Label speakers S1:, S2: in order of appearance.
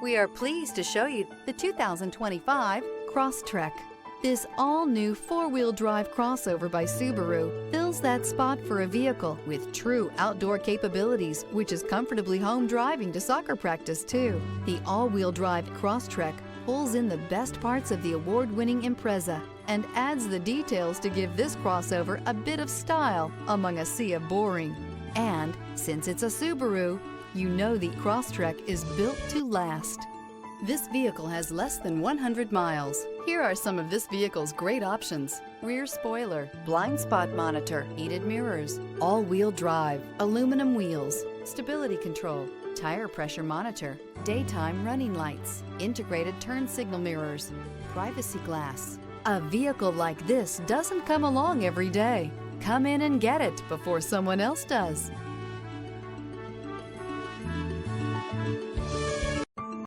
S1: We are pleased to show you the 2025 Crosstrek. This all-new four-wheel drive crossover by Subaru fills that spot for a vehicle with true outdoor capabilities, which is comfortably home driving to soccer practice too. The all-wheel drive Crosstrek pulls in the best parts of the award-winning Impreza and adds the details to give this crossover a bit of style among a sea of boring. And since it's a Subaru, you know the Crosstrek is built to last. This vehicle has less than 100 miles. Here are some of this vehicle's great options: rear spoiler, blind spot monitor, heated mirrors, all-wheel drive, aluminum wheels, stability control, tire pressure monitor, daytime running lights, integrated turn signal mirrors, privacy glass. A vehicle like this doesn't come along every day. Come in and get it before someone else does.